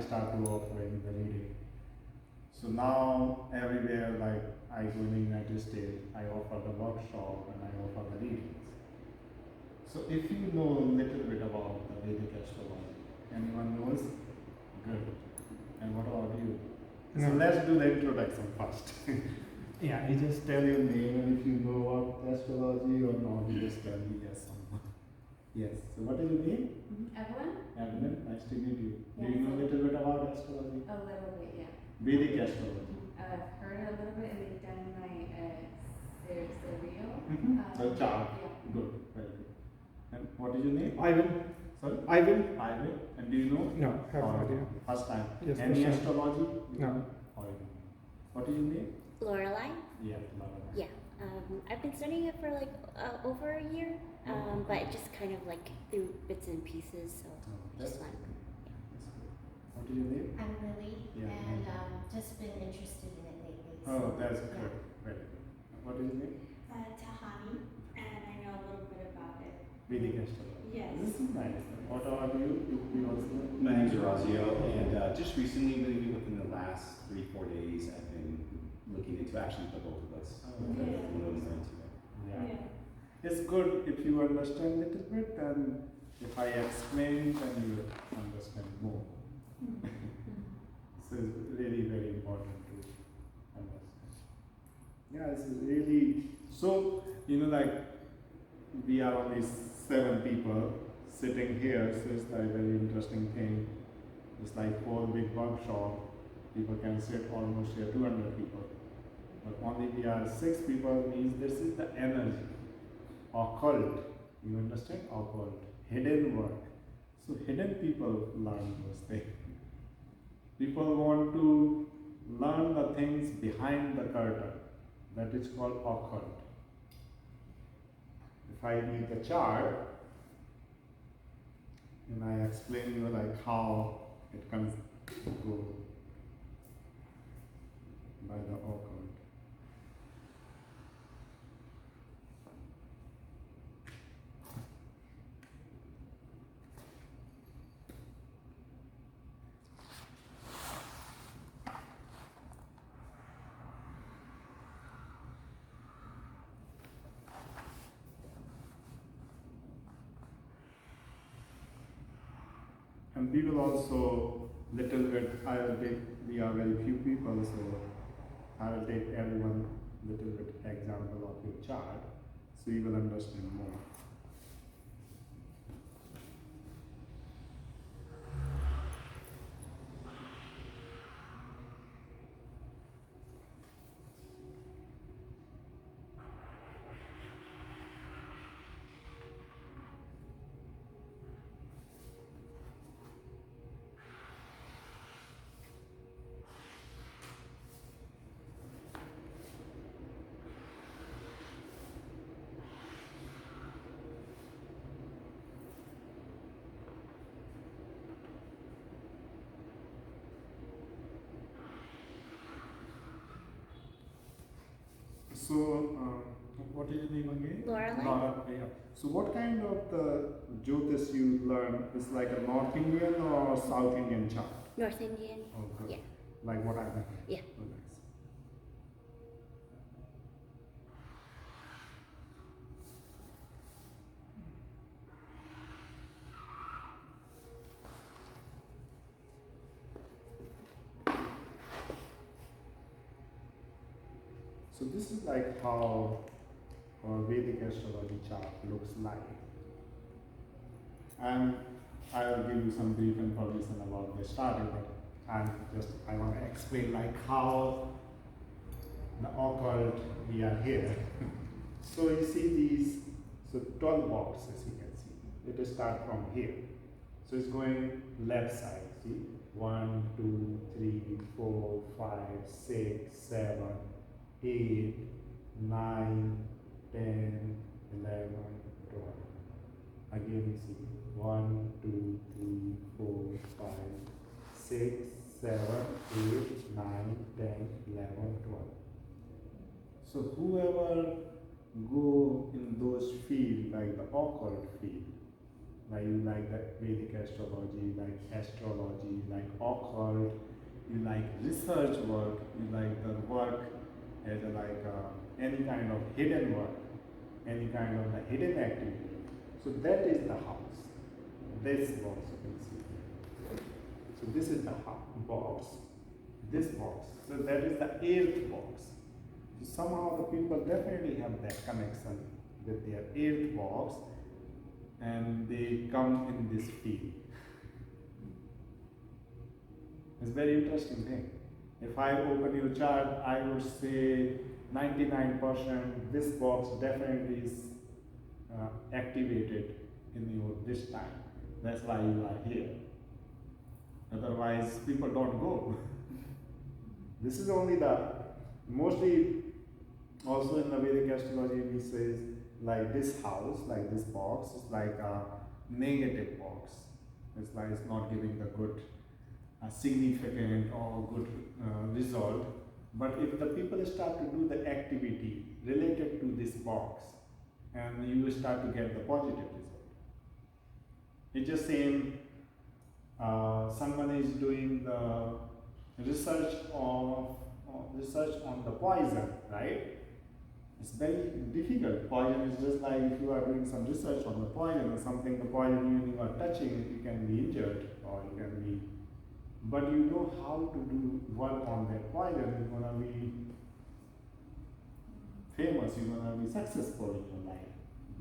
I start to offering the reading. So now everywhere, like I go in the United States, I offer the workshop and I offer the readings. So if you know a little bit about the Vedic astrology, anyone knows? Good. And what about you? So No. let's do the introduction first. Yeah, you just tell your name and if you know about astrology or not, you just tell me yes or no. Yes. So what is your name? Evelyn? Evelyn, nice to meet you. Do Yes. you know a little bit about astrology? A little bit, yeah. Vedic astrology. I've heard a little bit and they've done my surreal. So chart. Yeah. Good, very good. And what is your name? Ivan. Sorry? Ivan. Ivan. And do you know? No, have no Or idea. First time. Yes, Any first time. astrology? No. Or you know? What is your name? Lorelai? Yeah, Lara. Yeah. I've been studying it for like over a year, but just kind of like through bits and pieces, so That's just fun. That's good. What is your name? I'm Lily, Yeah. and just been interested in it lately. Oh, that's yeah. good. Very good. What is your name? Tahani, and I know a little bit about it. Vedic astrology. Yes. This is nice. What about you? You also know? My name is Orazio, and just recently, maybe within the last 3-4 days, I've been looking into actually the both of us. Oh, A okay. little more into it. Yeah. It's good if you understand a little bit, then if I explain, then you understand more. So it's really very important to understand. Yeah, this is really, so, like, we are only 7 people sitting here, so it's like a very interesting thing. It's like 4 big workshop, people can sit almost here, 200 people. But only we are 6 people means this is the energy, occult, you understand? Occult, hidden work. So hidden people learn those things. People want to learn the things behind the curtain. That is called occult. If I make a chart, and I explain you like how it can go by the occult. And we will also little bit, we are very few people, so I will take everyone little bit example of your chart, so you will understand more. So, what is your name again? Lorelai. Laura, yeah. So, what kind of the Jyotish you learn is like a North Indian or South Indian chart? North Indian. Oh, good. Yeah. Like what I meant. Yeah. Oh, nice. So this is like how our Vedic astrology chart looks like. And I will give you some brief information about the starting, but I want to explain like how the occult we are here. So you see these, so 12 boxes you can see. It will start from here. So it's going left side, see? 1, 2, 3, 4, 5, 6, 7, 8, 9, 10, 11, 12. Again you see 1, 2, 3, 4, 5, 6, 7, 8, 9, 10, 11, 12. So whoever go in those fields like the occult field, like you like the Vedic astrology, you like astrology, you like occult, you like research work, you like the work as any kind of hidden work, any kind of the hidden activity. So that is the house. This box you can see here. So this is the box. This box. So that is the eighth box. So somehow the people definitely have that connection with their eighth box, and they come in this field. It's a very interesting thing. If I open your chart, I would say 99% this box definitely is activated in your this time. That's why you are here. Otherwise, people don't go. This is only mostly also in the Vedic astrology we say like this house, like this box is like a negative box. It's like it's not giving the good, significant or good result. But if the people start to do the activity related to this box, and you will start to get the positive result. It's just same, someone is doing the research on the poison, right? It's very difficult. Poison is just like if you are doing some research on the poison or something, the poison you are touching it, you can be injured or you can be, but you know how to do work on that poison, you're gonna be famous, you're gonna be successful in your life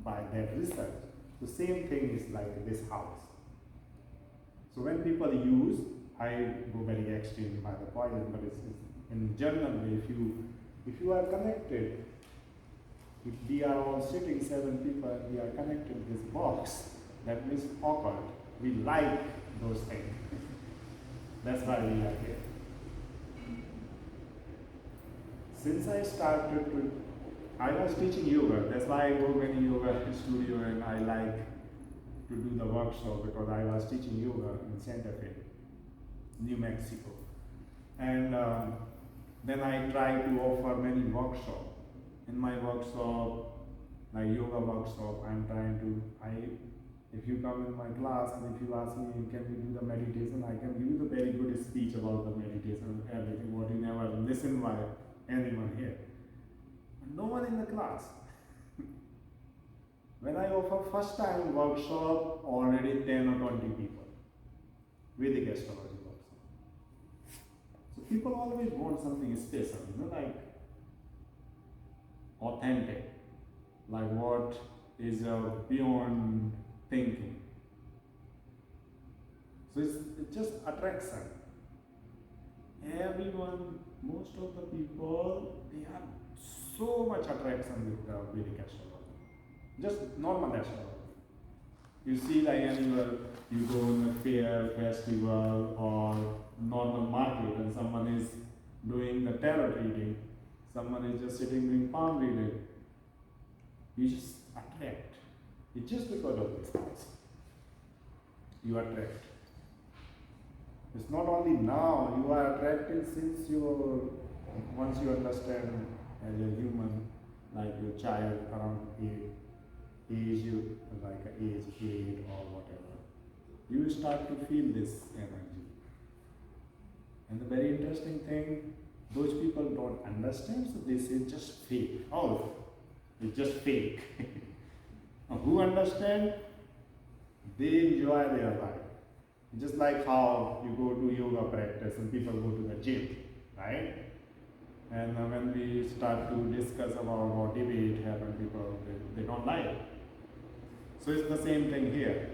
by that research. The same thing is like this house. So when people use, I go very extreme by the poison, but it's in general way, if you are connected, if we are all sitting 7 people and we are connected to this box, that means occult. We like those things. That's why we are here. Since I started I was teaching yoga. That's why I go in yoga studio and I like to do the workshop, because I was teaching yoga in Santa Fe, New Mexico. And then I try to offer many workshops. In my workshop, my yoga workshop, I'm trying to, if you come in my class and if you ask me, can we do the meditation, I can give you the very good speech about the meditation, everything, what you never listen by anyone here. No one in the class. When I offer first time workshop, already 10 or 20 people. Vedic astrology workshop. So people always want something special, like authentic, like what is beyond thinking. So it's just attraction. Everyone, most of the people, they have so much attraction with the Vedic astrology. Just normal astrology. You see, like anywhere you go in a fair, festival, or normal market, and someone is doing the tarot reading, someone is just sitting doing palm reading. You just attract. It's just because of this house. You attract. It's not only now, you are attracting since once you understand as a human, like your child around age 8 or whatever, you will start to feel this energy. And the very interesting thing, those people don't understand, so they say just fake. Oh, it's just fake. Now, who understand? They enjoy their life. Just like how you go to yoga practice and people go to the gym, right? And when we start to discuss about what debate happen, people, they don't like it. So it's the same thing here.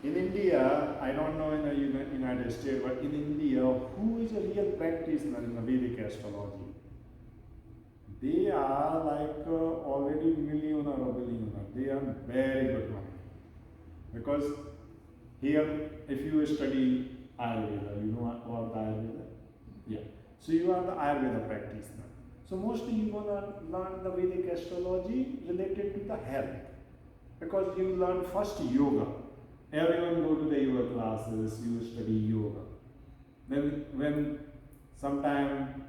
In India, I don't know in the United States, but in India, who is a real practitioner in the Vedic astrology? They are like already millionaire or billionaire. They are very good money. Because here, if you study Ayurveda, you know about the Ayurveda? Yeah. So you are the Ayurveda practitioner. So mostly you want to learn the Vedic astrology related to the health. Because you learn first yoga. Everyone go to the yoga classes, you study yoga. Then when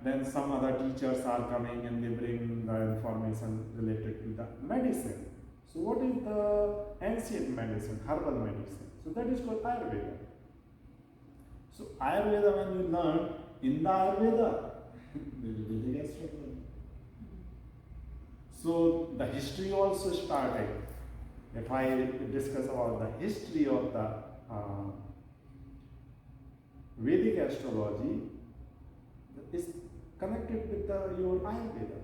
then some other teachers are coming and they bring the information related to the medicine. So what is the ancient medicine, herbal medicine? So that is called Ayurveda. So Ayurveda, when you learn in the Ayurveda, there is Vedic Astrology. So the history also started. If I discuss about the history of the Vedic astrology, is connected with your Ayurveda.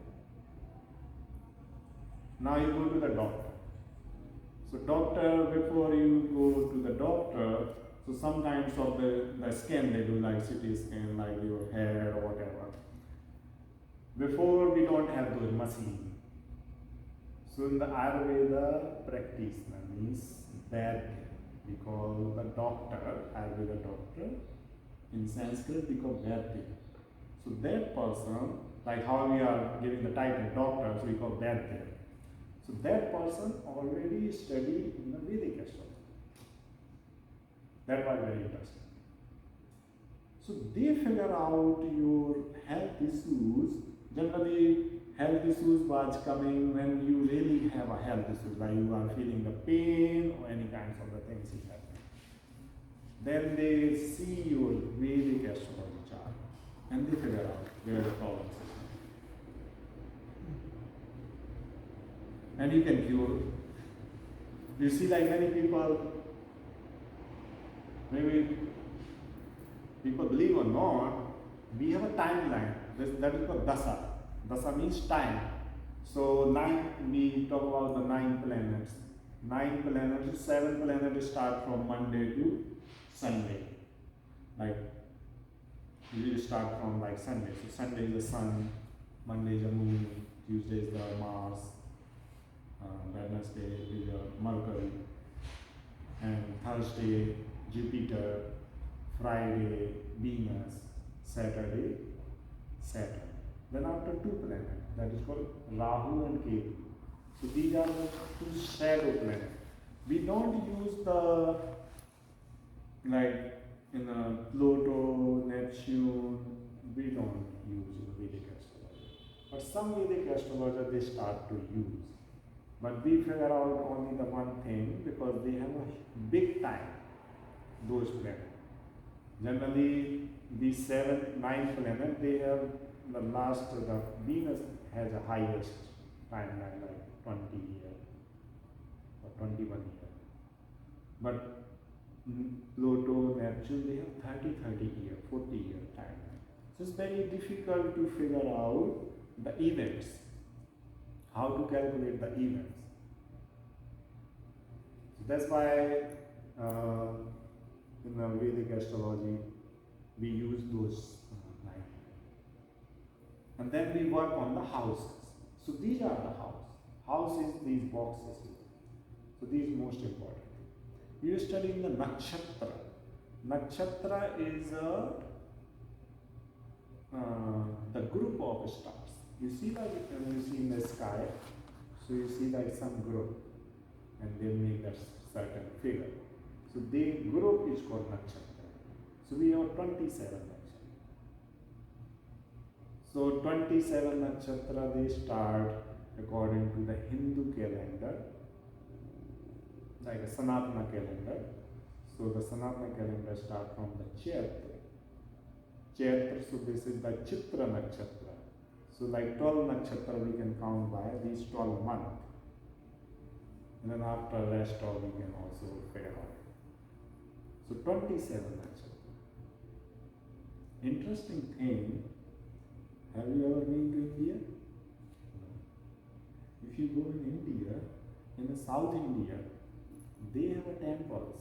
Now you go to the doctor. So doctor, before you go to the doctor, so sometimes of the scan they do like CT scan, like your hair or whatever. Before we don't have those machines. So in the Ayurveda practice, that means that we call the doctor, Ayurveda doctor, in Sanskrit we call Vaidya. So that person, like how we are giving the title doctor, so we call Vaidya. So that person already studied in the Vedic astrology. That was very interesting. So they figure out your health issues. Generally, health issues was coming when you really have a health issue, like you are feeling the pain or any kinds of the things is happening. Then they see your Vedic astrology chart and they figure out where the problems is. And you can cure it. You see, like many people, maybe people believe or not, we have a timeline. That is called dasa. Dasa means time. So we talk about the 9 planets. 9 planets, 7 planets start from Monday to Sunday. Like we start from like Sunday. So Sunday is the sun, Monday is the moon, Tuesday is the Mars, Wednesday is the Mercury, and Thursday Jupiter, Friday Venus, Saturday Saturn. Then after 2 planets, that is called Rahu and Ketu. So these are the 2 shadow planets. We don't use the like in a Pluto, Neptune. We don't use in Vedic astrology. But some Vedic astrologers they start to use. But we figure out only the one thing because they have a big time. Those planets. Generally, the 7, 9 planets they have the last. The Venus has a highest timeline, like 20 years or 21 years. But Pluto, Neptune, they have 30 year, 40 year timeline. So it's very difficult to figure out the events, how to calculate the events. So that's why in the Vedic astrology we use those lines. And then we work on the houses. So these are the house. House is these boxes. So these most important. We are studying the nakshatra. Nakshatra is the group of stars. You see like when you see in the sky, so you see like some group and they make that certain figure. So the group is called nakshatra. So we have 27 nakshatra. So 27 nakshatra they start according to the Hindu calendar, like a Sanatana calendar. So the Sanatana calendar starts from the Chaitra. Chaitra, so this is the Chitra nakshatra. So like 12 nakshatra we can count by these 12 months. And then after rest all we can also figure out. So 27 nakshatra. Interesting thing, have you ever been to India? No. If you go in India, in the South India, they have a temples.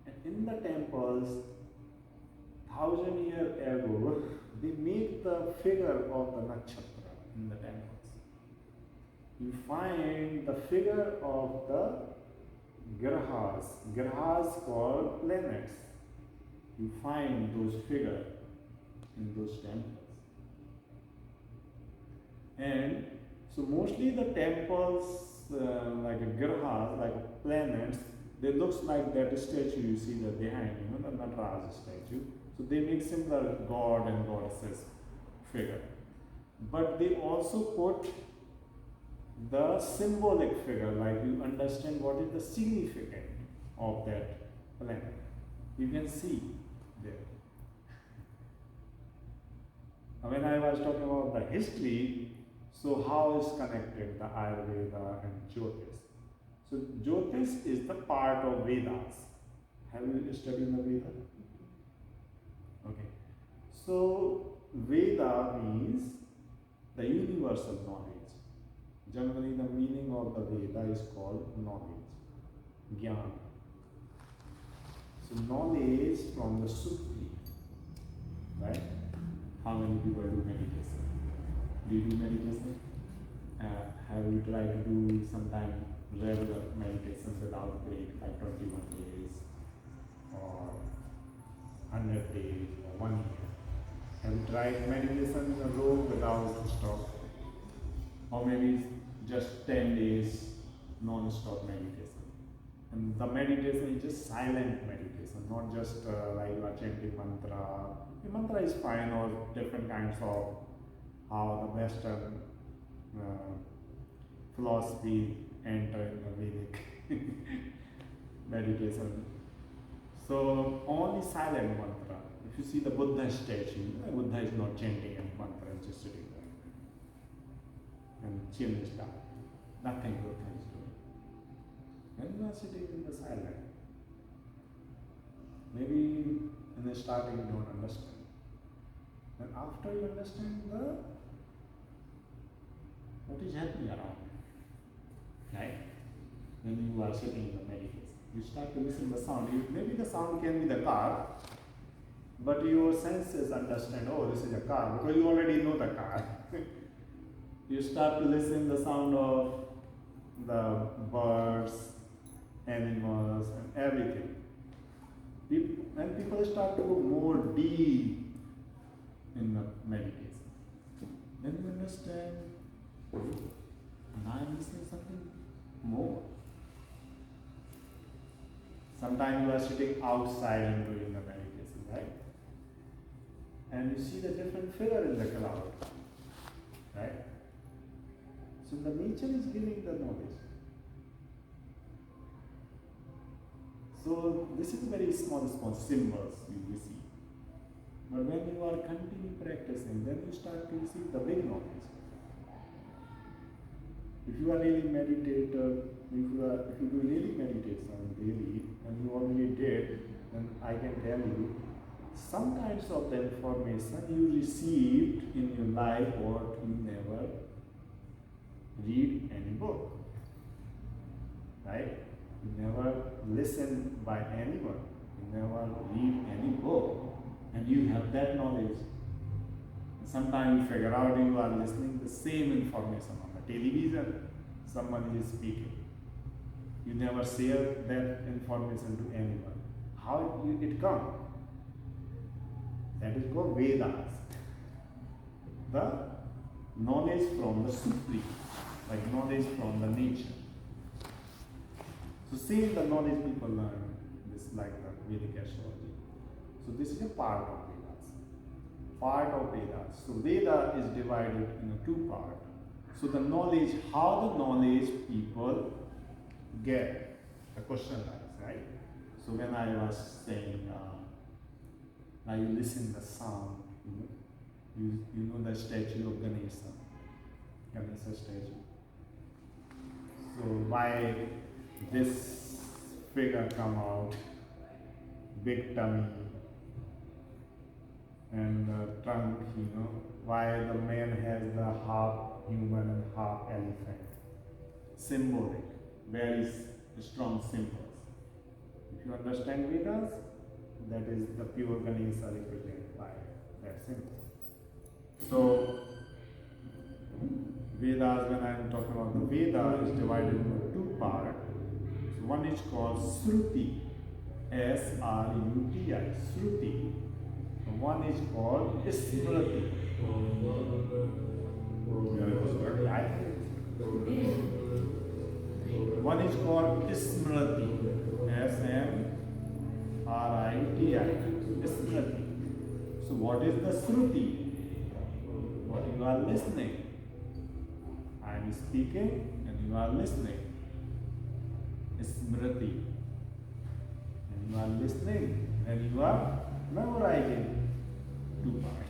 And in the temples, 1,000 years ago, they make the figure of the nakshatra in the temples. You find the figure of the grahas called planets. You find those figures in those temples. And so mostly the temples like a grahas, like planets, they looks like that statue you see there behind, the Nataraja statue. So they make similar god and goddesses figure. But they also put the symbolic figure, like you understand what is the significance of that planet. You can see there. When I was talking about the history, so how is connected the Ayurveda and Jyotish? So Jyotish is the part of Vedas. Have you studied the Veda? Okay. So Veda means the universal knowledge. Generally the meaning of the Veda is called knowledge, Gyan. So knowledge from the Sukti, right? How many people do meditation? Do you do meditation? Have you tried to do sometime regular meditation without break, like 21 days or 100 days or 1 year? Have you tried meditation in a row without stop? Or maybe just 10 days non-stop meditation. And the meditation is just silent meditation, not just like you are chanting mantra. The mantra is fine, or different kinds of how the Western philosophy enter in the Vedic meditation. So only silent mantra. If you see the Buddha statue, Buddha is not chanting any mantra, and just sitting there. And chin is down. Nothing Buddha is doing. And you are sitting in the silence. Maybe in the starting you don't understand. Then after you understand what is happening around you, right? When you are sitting in the meditation, you start to listen to the sound. Maybe the sound can be the car, but your senses understand, oh, this is a car, because you already know the car. You start to listen the sound of the birds, animals, and everything. And people start to go more deep in the meditation. Then you understand, and I am listening something more. Sometimes you are sitting outside and doing the meditation, right? And you see the different figure in the cloud, right? So the nature is giving the knowledge. So this is very small symbols you receive. But when you are continuing practicing, then you start to receive the big knowledge. If you are really meditator, if you do really meditation daily, and you already did, then I can tell you, some kinds of the information you received in your life or you never read any book, right? You never listen by anyone, you never read any book, and you have that knowledge. Sometimes you figure out you are listening the same information on the television, someone is speaking. You never share that information to anyone. How it come? That is called Vedas. The knowledge from the Supreme, like knowledge from the nature. So same the knowledge people learn, this like the Vedic astrology. So this is a part of Vedas. Part of Vedas. So Veda is divided into two parts. So the knowledge, how the knowledge people get, the question lies, right? So when I was saying, now you listen the sound, you know the statue of Ganesha statue. So why this figure come out, big tummy, and the trunk, why the man has the half human and half elephant. Symbolic, very strong symbols. If you understand Vedas, that is the pure Ganesha represented by that symbol. So Vedas, when I am talking about the Veda, is divided into two parts. So one is called Shruti, S-R-U-T-I, Shruti. And one is called Smriti. One is called Smriti, S-M-R-I-T-I, Smriti. So what is the Shruti? What you are listening? I am speaking, you are listening. Smriti. When you are listening, when you are memorizing. 2 parts.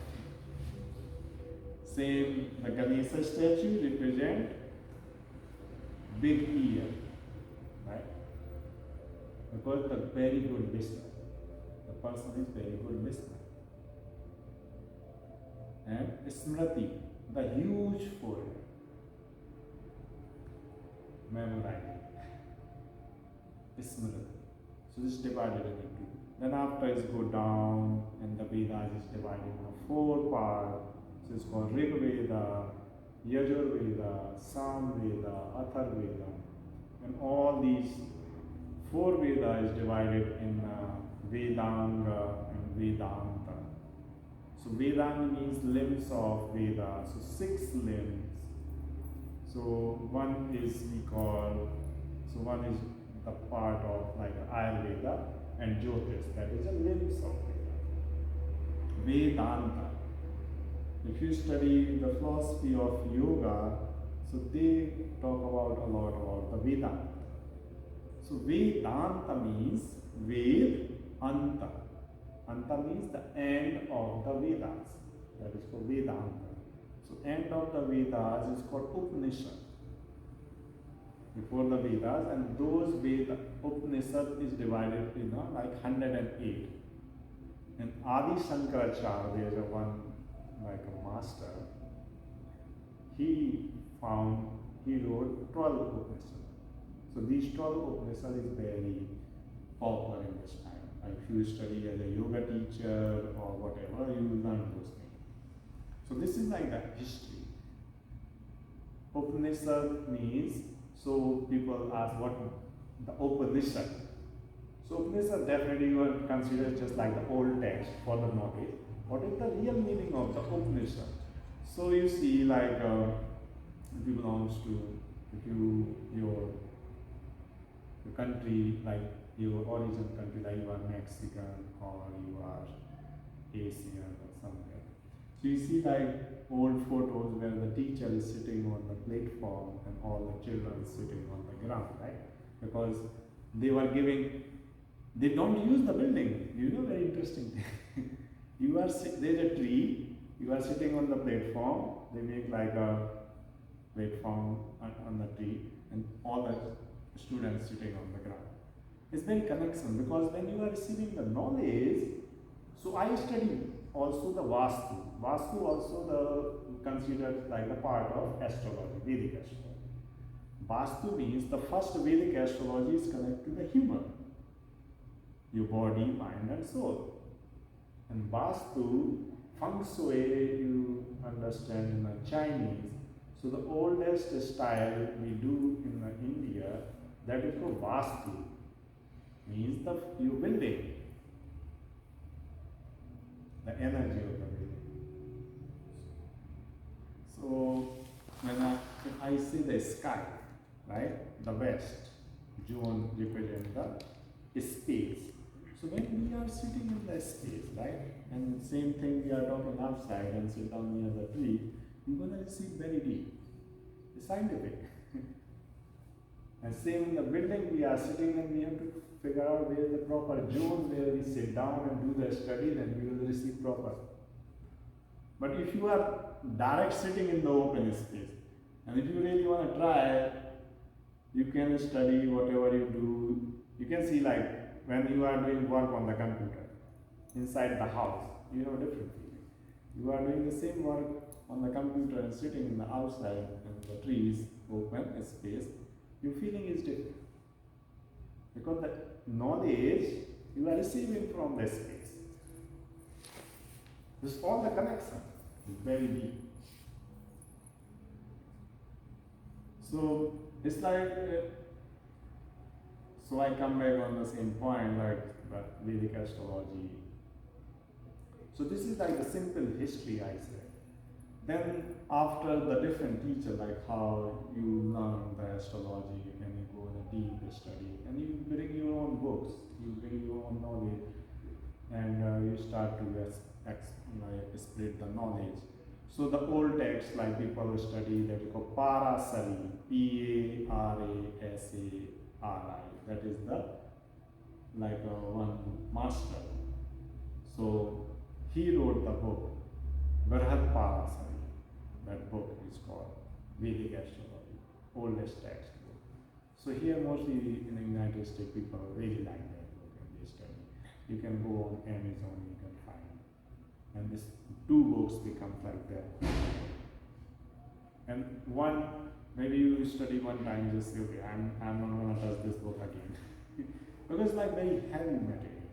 Same, the Ganesha statue represent big ear, right? Because the very good listener. The person is very good listener. And Smriti, the huge forehead. Memorizing. Smriti. So this is divided into two. Then after is go down, and the Vedas is divided into 4 parts. So it's called Rig Veda, Yajur Veda, Sam Veda, Athar Veda. And all these 4 Veda is divided in Vedanga and Vedanta. So Vedanga means limbs of Veda. So 6 limbs. So one is one is the part of like Ayurveda and Jyotish, that is the limbs of Veda. Vedanta. If you study the philosophy of yoga, so they talk about a lot about the Vedanta. So Vedanta means Ved Anta. Anta means the end of the Vedas. That is called Vedanta. So end of the Vedas is called Upanishad. Before the Vedas, and those Veda Upanishad is divided in like 108. And Adi Shankaracharya, there is a one like a master. He wrote 12 Upanishads. So these 12 Upanishads is very popular in this time. Like if you study as a yoga teacher or whatever, you will learn those things. So this is like the history. Upanishad means, so people ask what the Upanishad. So Upanishad definitely you are considered just like the old text for the knowledge. What is the real meaning of the Upanishad? So you see like if you belongs to your country, like your origin country, like you are Mexican or you are Asian or somewhere. So you see like old photos where the teacher is sitting on the platform and all the children sitting on the ground, right? Because they don't use the building. You know, very interesting thing. There's a tree, you are sitting on the platform, they make like a platform on the tree and all the students sitting on the ground. It's very connection because when you are receiving the knowledge, so I study also the Vastu. Vastu also considered like a part of astrology, Vedic astrology. Vastu means the first Vedic astrology is connected to the human, your body, mind and soul. And Vastu, Feng Shui, you understand in the Chinese. So the oldest style we do in India, that is called Vastu, means your building, the energy of the building. So if I see the sky, right, the west, June represents the space. So when we are sitting in the space, right, and same thing we are talking outside and sit down near the tree, you're going to receive very deep. It's scientific. And same in the building, we are sitting and we have to figure out where is the proper zone where we sit down and do the study, then we will receive proper. But if you are direct sitting in the open space, and if you really want to try, you can study whatever you do. You can see like when you are doing work on the computer, inside the house, you have a different feeling. You are doing the same work on the computer and sitting in the outside and the trees, open space, your feeling is different. Because the knowledge you are receiving from the space. This is all the connection. It's very deep. So it's like, so I come back on the same point, like the Vedic astrology. So this is like the simple history, I say. Then after the different teacher, like how you learn the astrology and you go in a deep study and you bring your own books, you bring your own knowledge and you start to spread the knowledge. So the old text, like people study that you call Parasari, Parasari, that is the like one master. So he wrote the book Varhat Parasari. That book is called Vedic Astrology, oldest text book. So here mostly in the United States people really like that book and they study. You can go on Amazon, you can find, and these two books become like that. And one, maybe you study one time, just say, okay, I'm not gonna touch this book again. Because it's like very heavy material,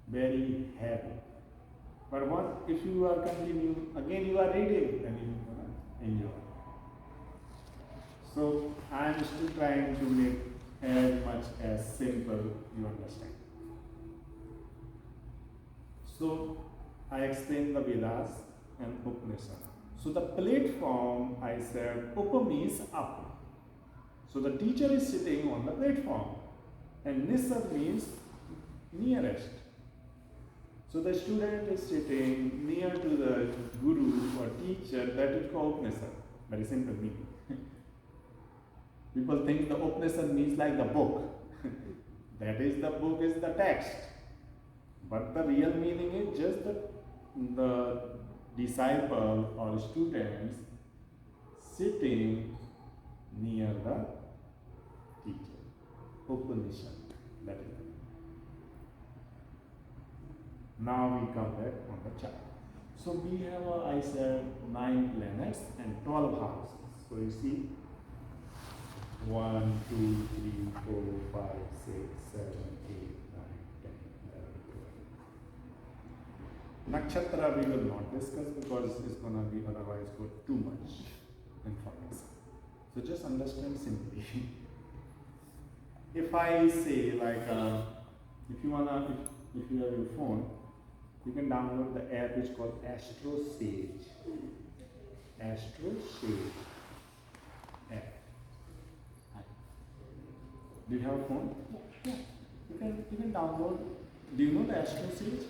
very heavy. But once, if you are continue, again you are reading, then you gonna enjoy. So I'm still trying to make as much as simple you understand. So I explained the Vedas and Upanishad. So the platform, I said, Upa means up. So the teacher is sitting on the platform, and Nisad means nearest. So the student is sitting near to the guru or teacher, that is called Upanishad. Very simple meaning. People think the Upanishad means like the book. That is, the book is the text. But the real meaning is just the disciple or students sitting near the teacher. Upanishad. That is it. Now we come back on the chart. So we have, I said, 9 planets and 12 houses. So you see, 1, 2, 3, 4, 5, 6, 7, 8, 9, 10, 11, 12. Nakshatra we will not discuss because it's going to be otherwise go too much information. So just understand simply. If I say like, if you have your phone, you can download the app which is called Astro Sage. Astro Sage app. Do you have a phone? Yeah. You can download. Do you know the Astro Sage?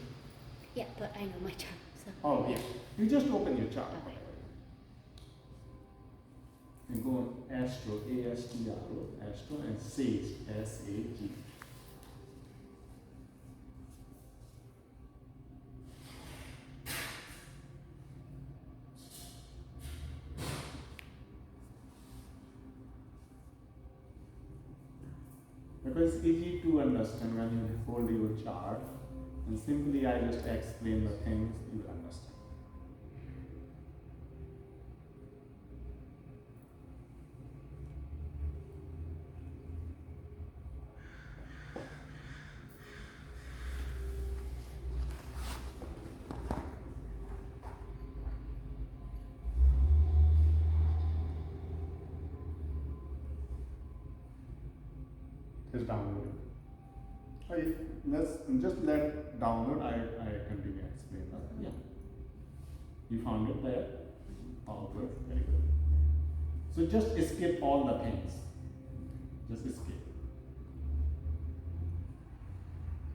Yeah, but I know my chart, so. Oh yeah. You just open your chart. Okay. You go on Astro, A-S-T-R-O, Astro, and Sage, S-A-G. Because it's easy to understand when you hold your chart, and simply I just explain the things you will understand. Just download it. Let's just let download. I continue to explain that. Yeah. You found it there? Oh, good. Very good. So just skip all the things. Just skip.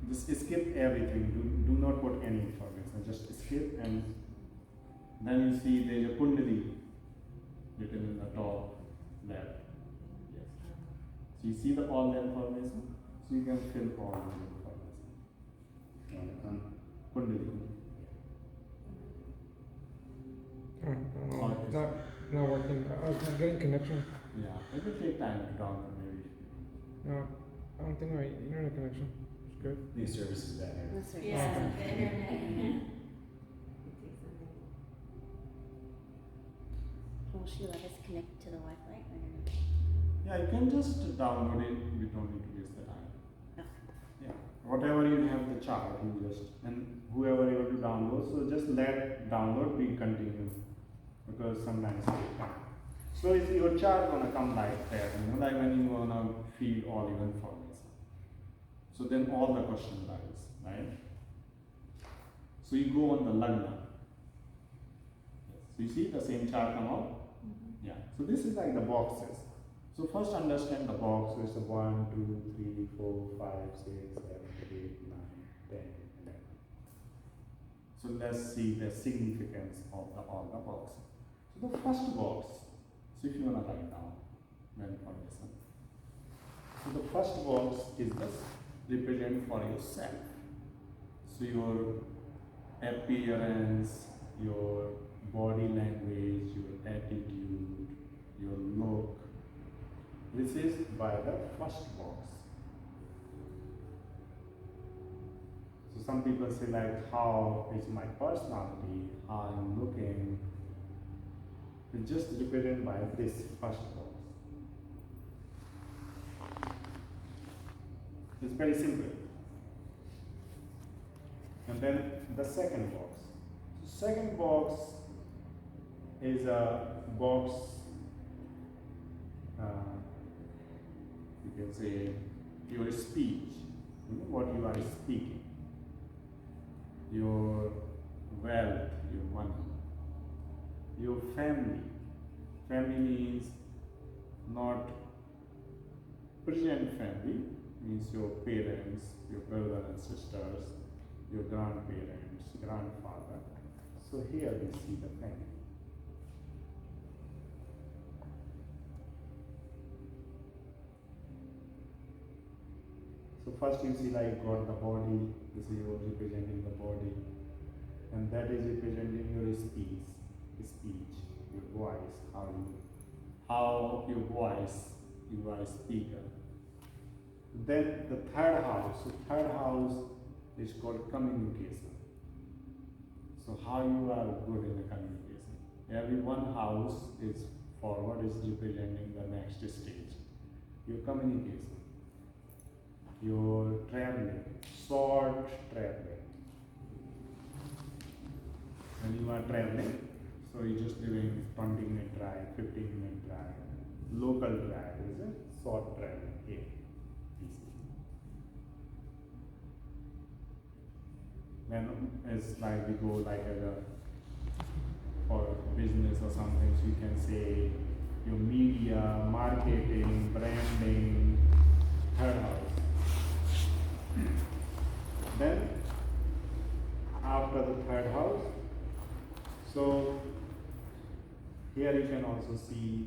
Just skip everything. Do not put any information. Just skip, and then you see there is a kundali written in the top left. So you see all the information, so you can fill all the information. Kundali. Not working. I'm getting connection. Yeah, it will take time to download maybe. No, I don't think my internet connection is good. The service is bad here. That's right. Yeah, the internet. Will she let us connect to the Wi-Fi? I don't know. Yeah, you can just download it. We don't need to waste the time. Oh. Yeah, whatever you have the chart, you just, and whoever able to download, so just let download be continue, because sometimes it takes time. So is your chart gonna come like that, like when you wanna feed all your information. So then all the question lies, right? So you go on the lagna. So you see the same chart come out? Yeah. So this is like the boxes. So first understand the box. So it's a 1, 2, 3, 4, 5, 6, 7, 8, 9, 10, 11. So let's see the significance of all the boxes. So the first box, so if you want to write down the information. So the first box is the represent for yourself. So your appearance, your body language, your attitude, your look. This is by the first box. So some people say like, how is my personality, how I'm looking. It's just represented by this first box. It's very simple. And then the second box. So second box is a box, you can say your speech, what you are speaking, your wealth, your money, your family. Family means not present family, means your parents, your brothers and sisters, your grandparents, grandfather. So here we see the family. So first you see like got the body, this is your representing the body, and that is representing your speech, your voice, how your voice, you are a speaker. Then the third house, so third house is called communication. So how you are good in the communication. Every one house is forward, is representing the next stage. Your communication. Your traveling, short traveling. When you are traveling, so you're just doing 20-minute drive, 15-minute drive, local drive, is it? Short traveling here. Then it's like we go like for business or something, so you can say your media, marketing, branding, third house. Then after the third house, so here you can also see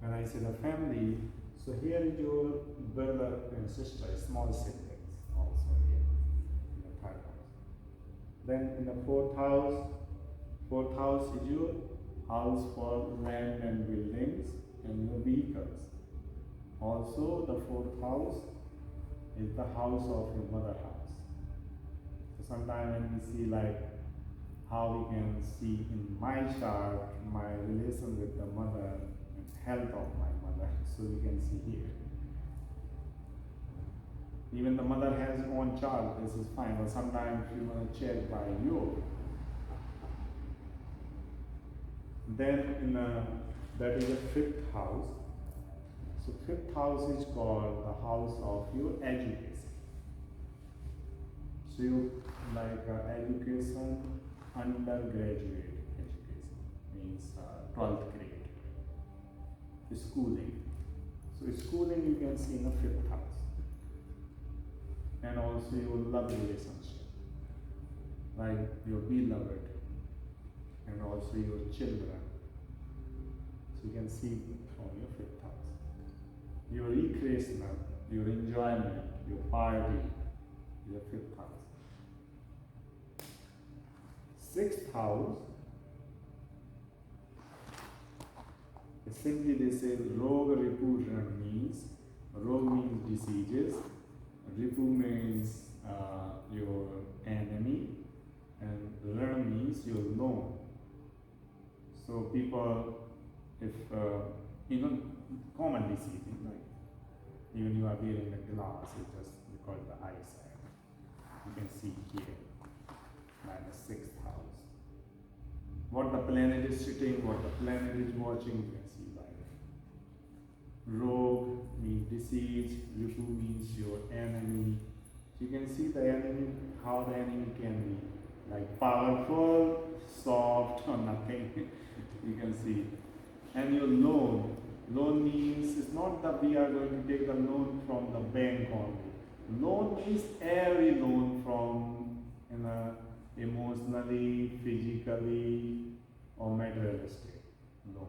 when I say the family, so here is your brother and sister, small siblings also here in the third house. Then in the fourth house is your house for land and buildings and your vehicles. Also the fourth house is the house of your mother house. So sometimes when we see like how we can see in my chart my relation with the mother and health of my mother, so we can see here. Even the mother has own chart, this is fine, but sometimes you want to check by you. Then that is the fifth house. So fifth house is called the house of your education. So you like education, undergraduate education means 12th grade. Schooling. So schooling you can see in the fifth house. And also your love relationship, like your beloved, and also your children. So you can see from your fifth house. Your recreational, your enjoyment, your party, your fifth house. Sixth house, simply they say Rog Ripu Ran means, Rog means diseases, Ripu means your enemy, and Ran means your known. So people, if even common disease, like even you are wearing a glass, it's just because the eyesight. You can see here by the sixth house. What the planet is sitting, what the planet is watching, you can see by it. Rogue means disease, Ripu means your enemy. So you can see the enemy, how the enemy can be like powerful, soft, or nothing. You can see. And your loan. Loan means it's not that we are going to take the loan from the bank only. Loan means every loan from emotionally, physically, or materialistic loan.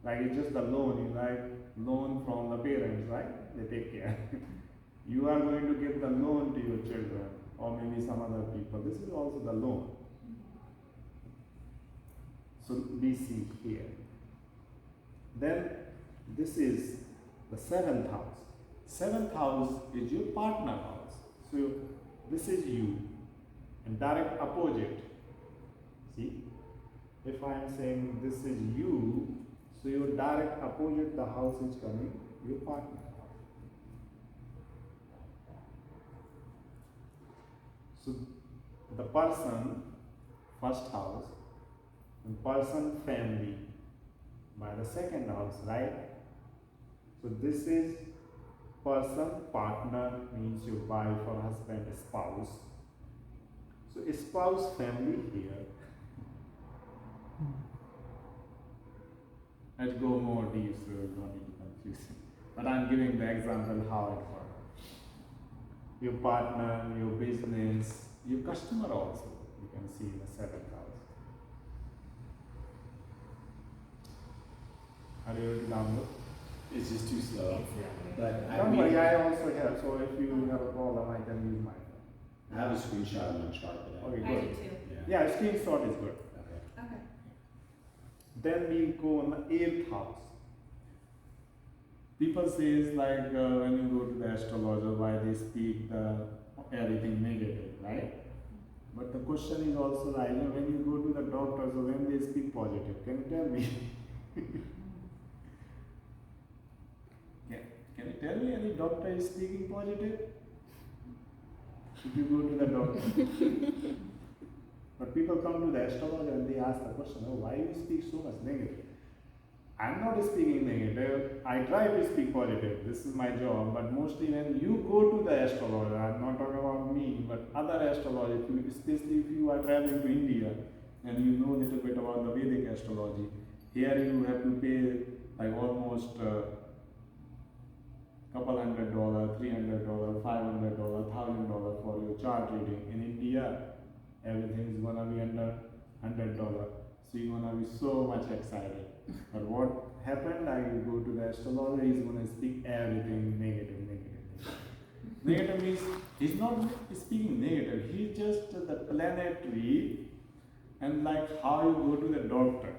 Like it's just the loan, you like loan from the parents, right? They take care. You are going to give the loan to your children or maybe some other people. This is also the loan. So we see here. Then this is the seventh house. Seventh house is your partner house. So this is you and direct opposite. See, if I am saying this is you, so your direct opposite the house is coming your partner house. So the person first house and person family by the second house, right? So this is person, partner means your wife or husband, spouse. So spouse family here. Let's go more deep so you don't need to confuse. But I'm giving the example how it works. Your partner, your business, your customer also, you can see in the seventh house. Are you able to download? It's just too slow. But Don't worry, I also have, so if you have a problem, I can use my phone. I have a screenshot of my chart, but Okay, I good. do too. Yeah, screenshot is good. Okay. Okay. Then we go on the eighth house. People says like when you go to the astrologer, why they speak everything negative, right? But the question is also like, when you go to the doctor, so when they speak positive, can you tell me? Can you tell me any doctor is speaking positive? If you go to the doctor. But people come to the astrologer and they ask the question, oh, why you speak so much negative? I'm not speaking negative. I try to speak positive. This is my job. But mostly when you go to the astrologer, I'm not talking about me, but other astrologers, especially if you are traveling to India and you know a little bit about the Vedic astrology, here you have to pay like almost couple $100, $300, $500, $1,000 for your chart reading. In India, everything is gonna be under $100. So you're gonna be so much excited. But what happened? I go to the astrologer, he's gonna speak everything negative. Negative means he's not speaking negative, he's just the planetary and like how you go to the doctor.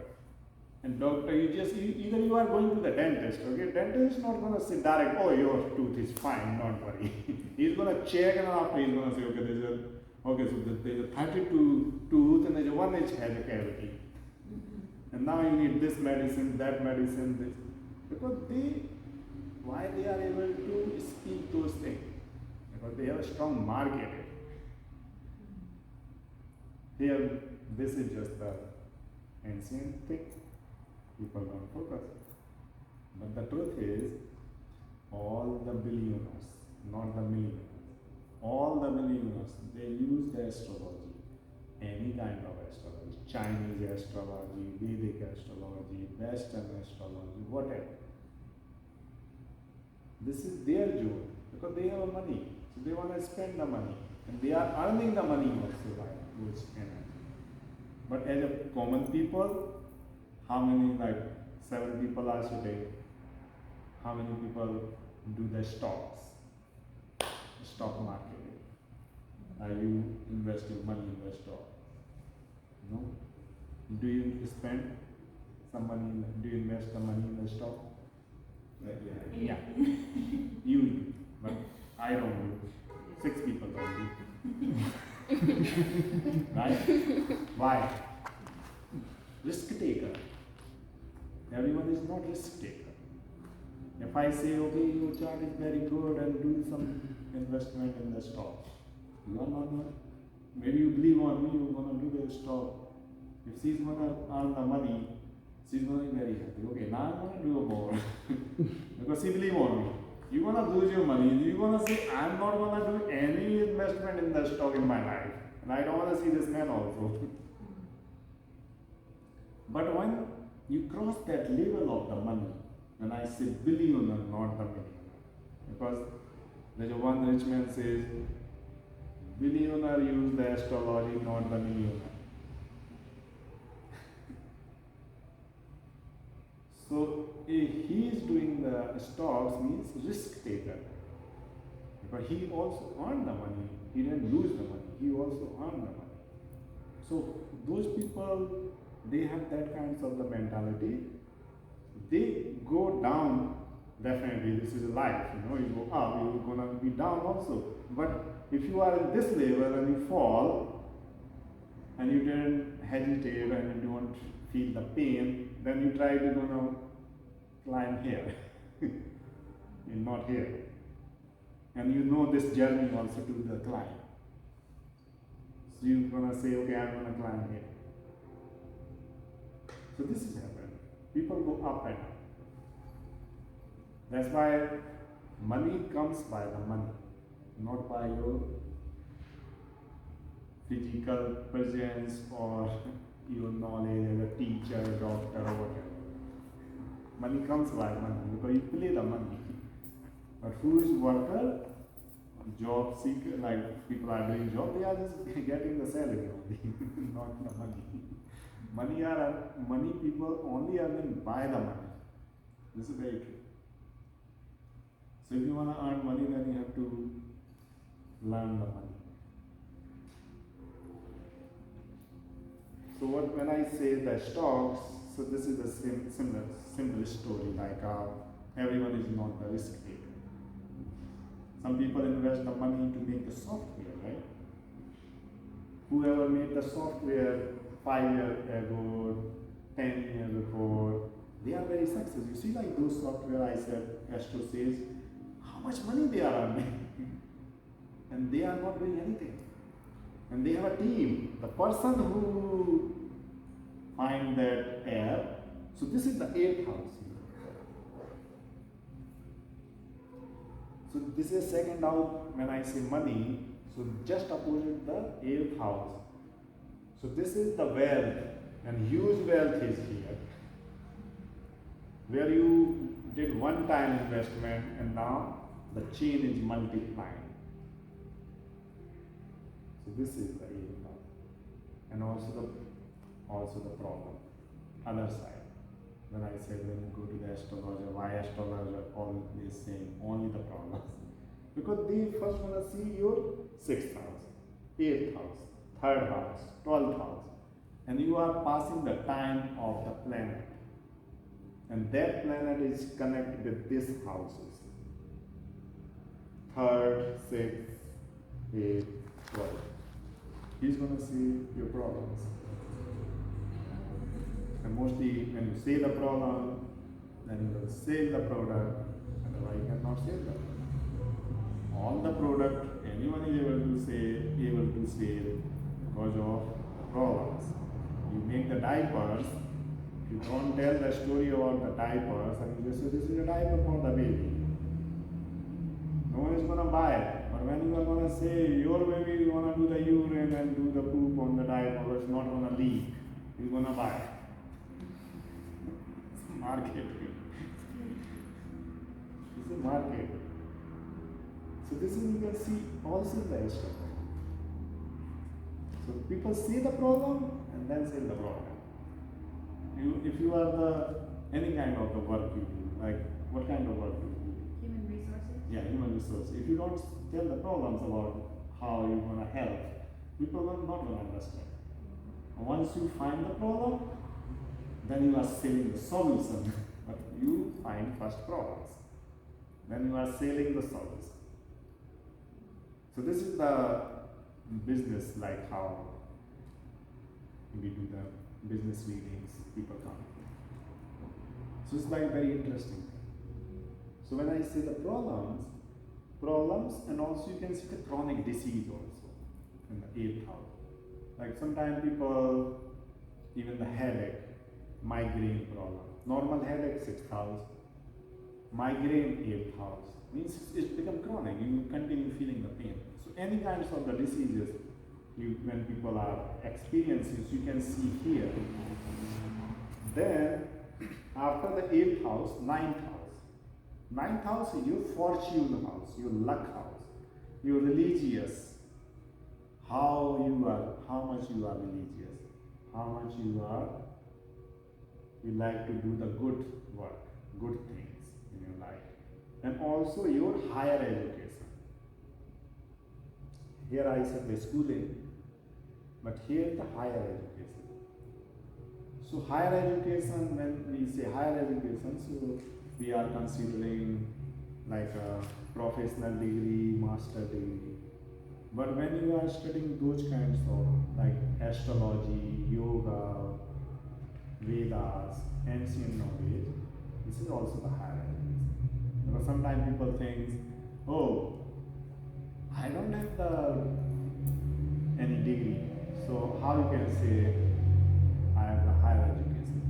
And doctor, either you are going to the dentist, okay? Dentist is not gonna say direct, oh, your tooth is fine, don't worry. He's gonna check and after he's gonna say, okay, there's a 32 tooth and there's a 1 inch has a cavity. And now you need this medicine, that medicine, this. Because why they are able to speak those things? Because they have a strong marketing. Here, this is just the ancient thing. People don't focus. But the truth is, all the billionaires, not the millionaires, all the billionaires, they use the astrology, any kind of astrology, Chinese astrology, Vedic astrology, Western astrology, whatever. This is their job because they have money, so they want to spend the money, and they are earning the money also by those energy. But as a common people, how many, like 7 people are sitting, how many people do the stocks, stock market? Are you invest your money in the stock? No. Do you spend some money, do you invest the money in the stock? Yeah. You do, but I don't do. 6 people don't do. Right? Why? Risk taker. Everyone is not risk taker. If I say, okay, your chart is very good and do some investment in the stock, you are not. Maybe you believe on me, you're gonna do the stock. If she's gonna earn the money, she's gonna be very happy. Okay, now I'm gonna do more because she believe on me. You're gonna lose your money. You're gonna say, I'm not gonna do any investment in the stock in my life, and I don't wanna see this man also. But when you cross that level of the money, when I say billionaire, not the millionaire, because there's one rich man says, Billionaire use the astrology, not the millionaire. So he is doing the stocks means risk taker. Because he also earned the money. He didn't lose the money. He also earned the money. So those people, they have that kinds of the mentality. They go down. Definitely, this is life. You go up, you're gonna be down also. But if you are in this level and you fall, and you didn't hesitate and you don't feel the pain, then you try to climb here. You're not here. And you know this journey also to the climb. So you're gonna say, okay, I'm gonna climb here. So this is happening. People go up and up. That's why money comes by the money, not by your physical presence or your knowledge as a teacher, doctor, or whatever. Money comes by money because you play the money. But who is worker, job seeker, like people are doing job, they are just getting the salary only, not the money. Money people only earning by the money. This is very true. So if you want to earn money, then you have to learn the money. So when I say the stocks, so this is the simple story, like everyone is not the risk taker. Some people invest the money to make the software, right? Whoever made the software 5 years ago, 10 years before, they are very successful. You see, like those software I said, Astro says, how much money they are earning. And they are not doing anything. And they have a team. The person who find that app, so this is the 8th house. So this is second house when I say money, so just opposite the 8th house. So this is the wealth, and huge wealth is here. Where you did one time investment and now the chain is multiplying. So this is the 8th house. And also the problem. Other side. When I said when you go to the astrologer, why astrologer always saying only the problems? Because they first want to see your 6th house, 8th house, 3rd house, 12th house. And you are passing the time of the planet. And that planet is connected with these houses. 3rd, 6th, 8th, 12th. He's going to see your problems. And mostly when you say the problem, then you will sell the product, otherwise you cannot sell the product. All the product anyone is able to sell because of the problems. You make the diapers, if you don't tell the story about the diapers, and you just say this is a diaper for the baby. No one is going to buy it. But when you are going to say your baby is going to do the urine and do the poop on the diaper, it's not going to leak, you're going to buy it. Market. It's a market. So this is, you can see also the astrology. So people see the problem and then say the problem. If you are any kind of the work you do, like what kind of work you do? Human resources? Yeah, human resources. If you don't tell the problems about how you're going to help, people are not going to understand. Once you find the problem, then you are selling the solution. But you find first problems. Then you are selling the solution. So this is the business, like how we do the business meetings, people come. So it's like very interesting. So when I say the problems, and also you can see the chronic disease also in the 8th house. Like sometimes people, even the headache, migraine problem. Normal headache 6th house, migraine 8th house. Means it's become chronic, you continue feeling the pain. So any kinds of the diseases when people are experiencing, so you can see here. Then after the 8th house, 9th house. 9th house is your fortune house, your luck house, your religious. how much you are religious, how much you like to do the good work, good things in your life, and also your higher education. Here I said the schooling, but here the higher education. So higher education, when we say higher education, so we are considering like a professional degree, master degree. But when you are studying those kinds of like astrology, yoga, Vedas, ancient knowledge, this is also the higher education. Because sometimes people think, oh, I don't have any degree, so how you can say I have the higher education?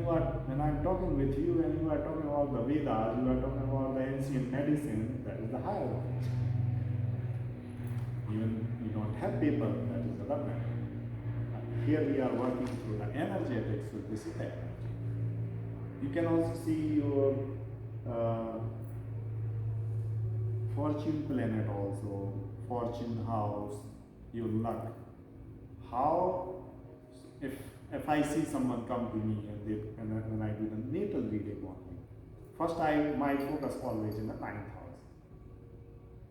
But when I'm talking with you and you are talking about the Vedas, you are talking about the ancient medicine, that is the higher education. Even you don't have paper, that is the matter. Here we are working through the energetics, so this is the energy. You can also see your fortune planet also, fortune house, your luck. How, if I see someone come to me and when I do the natal reading only, first I might focus always in the 9th house.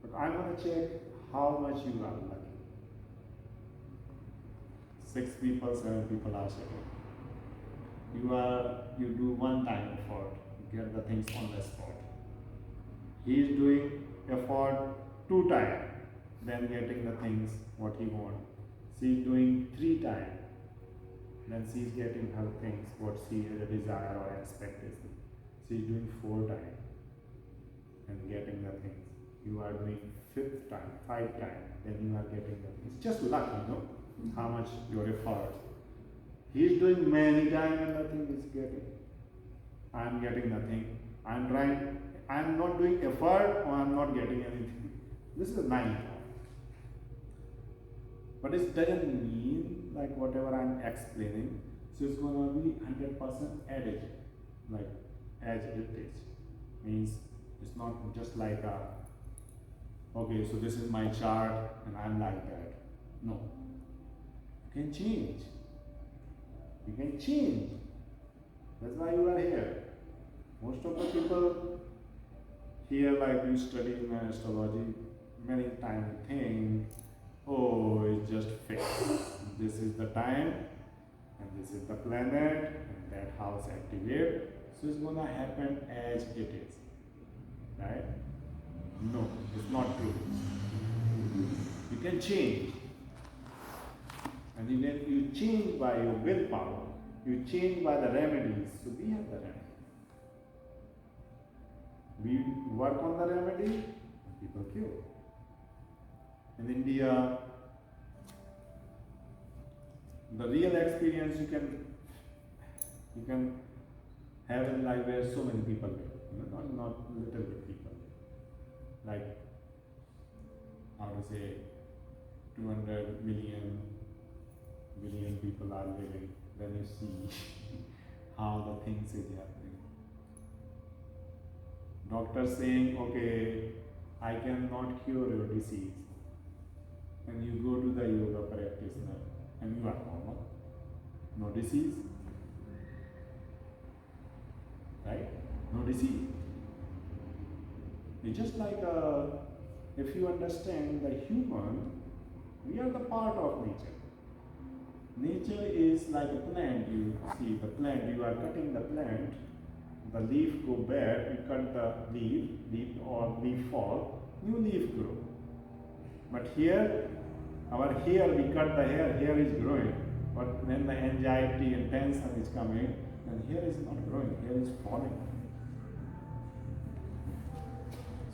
But I'm going to check how much you are lucky. 6 people, 7 people are settled. You do one time effort, get the things on the spot. He is doing effort 2 times, then getting the things what he wants. She is doing 3 times, then she is getting her things what she desire or expectation. She is doing 4 times and getting the things. You are doing 5th time, 5 times, then you are getting the things. Just luck, how much your effort. He is doing many times and nothing is getting. I am getting nothing. I am trying. I am not doing effort or I am not getting anything. This is a 9th. But it doesn't mean like whatever I am explaining. So it's going to be 100% adage, like as it is. Means it's not just like okay, so this is my chart and I'm like that. No. You can change. You can change. That's why you are here. Most of the people here, like you study in astrology, many times think, oh, it's just fixed. This is the time, and this is the planet, and that house activate. So it's gonna happen as it is. Right? No, it's not true. You can change. And then you change by your willpower. You change by the remedies. So we have the remedy. We work on the remedy, people cure. In India, the real experience you can have in life where so many people live, not little bit people live. Like, how to say, 200 billion people are living, then you see how the things is happening. Doctor saying, okay, I cannot cure your disease. And you go to the yoga practitioner and you are normal. No disease. Right? No disease. It's just like if you understand the human, we are the part of nature. Nature is like a plant. You see the plant, you are cutting the plant, the leaf go bad, you cut the leaf or leaf fall, new leaf grow. But here, our hair, we cut the hair is growing. But when the anxiety and tension is coming, then hair is not growing, hair is falling.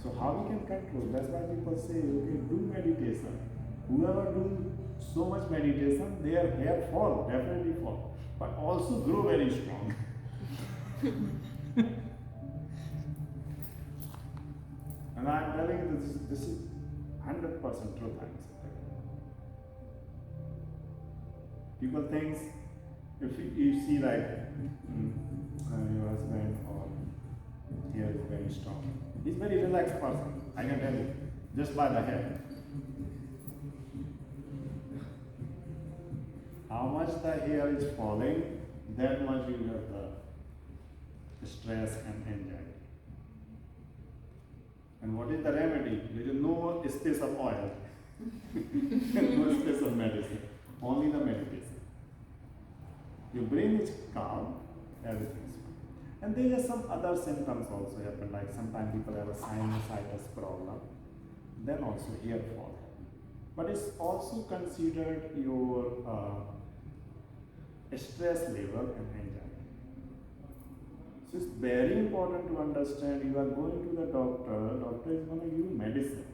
So how we can control? That's why people say, okay, do meditation. Whoever do so much meditation, their hair fall, definitely fall, but also grow very strong. And I'm telling you, this is 100% truth. I'm saying. People think if you see like your husband or hair is very strong, he's very relaxed person. I can tell you just by the hair. much the hair is falling, that much you have the stress and anxiety. And what is the remedy? There is no space of oil, no space of medicine, only the meditation. Your brain is calm, everything is fine. And there are some other symptoms also happen, like sometimes people have a sinusitis problem, then also hair fall. But it's also considered your stress level and anxiety. So it's very important to understand you are going to the doctor is going to give you medicine.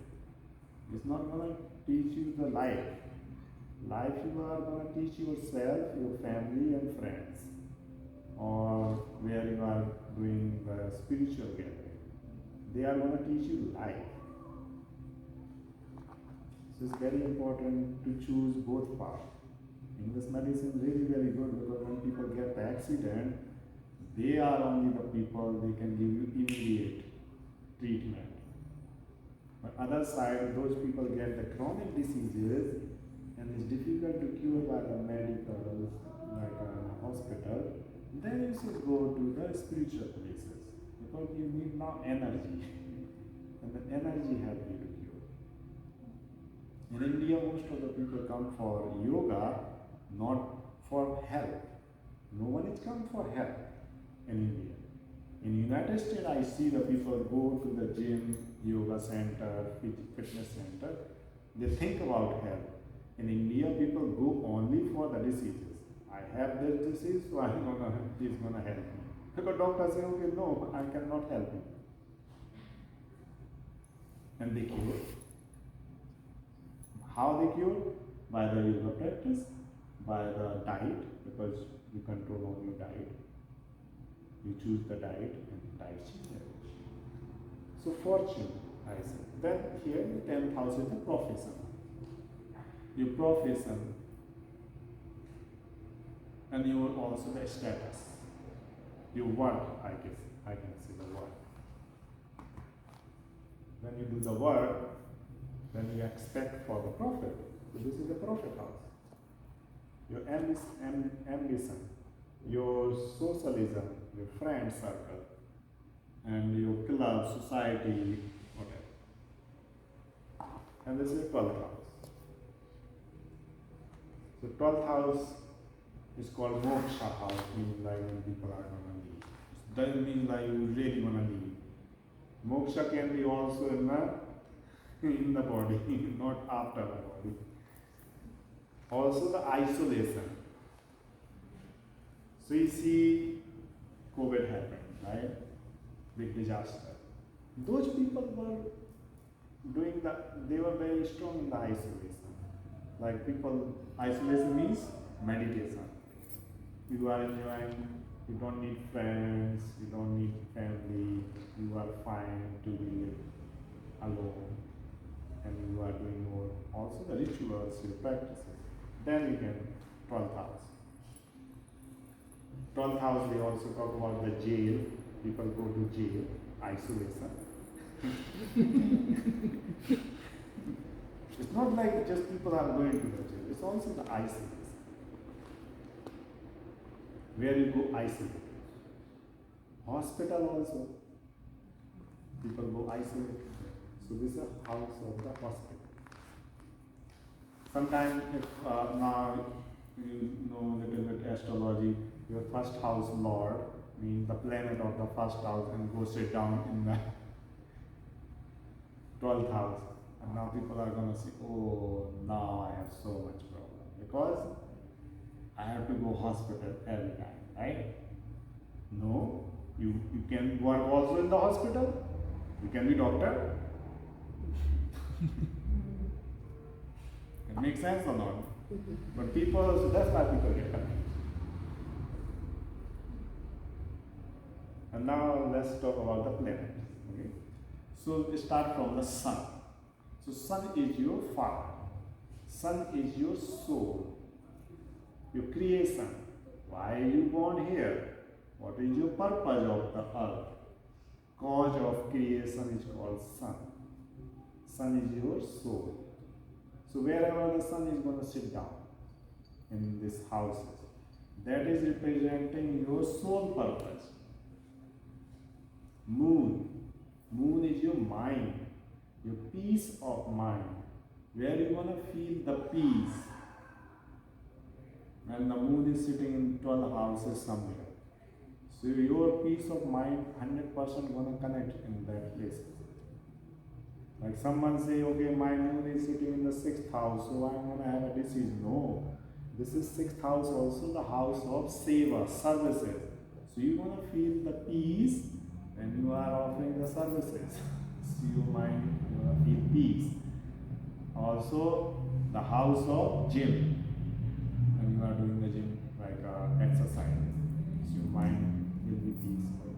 It's not going to teach you the life. Life you are going to teach yourself, your family and friends, or where you are doing the spiritual gathering. They are going to teach you life. So it's very important to choose both paths. English medicine is really very good because when people get the accident, they are only the people they can give you immediate treatment. But other side, those people get the chronic diseases and it's difficult to cure by the medical, like a hospital. Then you should go to the spiritual places because you need now energy, and the energy helps you to cure. In India, most of the people come for yoga, not for health. No one is come for health in India. In United States, I see the people go to the gym, yoga center, fitness center. They think about health. In India, people go only for the diseases. I have this disease, so he's gonna help me. Because doctor say, okay, no, I cannot help you. And they cure. How they cure? By the yoga practice, by the diet, because you control on your diet. You choose the diet and the diet changes. So fortune, I say. Then here, 10th house is the profession. Your profession and your also the status. Your work, I can say the work. When you do the work, then you expect for the profit. So this is the profit house. Your ambition, your socialism, your friend circle, and your club, society, whatever. And this is the 12th house. So 12th house is called moksha house, means like when people are gonna leave. It doesn't mean like you really wanna leave. Moksha can be also in the body, not after the body. Also the isolation. So you see COVID happened, right? Big disaster. Those people were they were very strong in the isolation. Like people, isolation means meditation. You are enjoying, you don't need friends, you don't need family, you are fine to be alone. And you are doing more, also the rituals, your practices. Then you can, 12th house. 12th house, we also talk about the jail. People go to jail, isolation. It's not like just people are going to the jail, it's also the isolation. Where you go isolated. Hospital also, people go isolated. So this is a house of the hospital. Sometimes if now you know a little bit astrology, your first house lord means the planet of the first house and go sit down in the 12th house. And now people are going to say, oh, now I have so much problem. Because I have to go hospital every time, right? No, you can work also in the hospital. You can be doctor. It makes sense or not? But people, so that's why people get confused. And now let's talk about the planet. Okay? So we start from the sun. So sun is your father. Sun is your soul. Your creation. Why are you born here? What is your purpose of the earth? Cause of creation is called sun. Sun is your soul. So wherever the sun is going to sit down. in these houses. That is representing your soul purpose. Moon is your mind, your peace of mind, where you want to feel the peace. And the moon is sitting in 12 houses somewhere. So your peace of mind 100% gonna connect in that place. Like someone say, okay, my moon is sitting in the 6th house, so I'm gonna have a disease. No, this is 6th house also the house of seva, services. So you wanna feel the peace when you are offering the services. So your mind, you wanna feel peace. Also the house of gym, when you are doing the gym, like exercise. So your mind will be peaceful.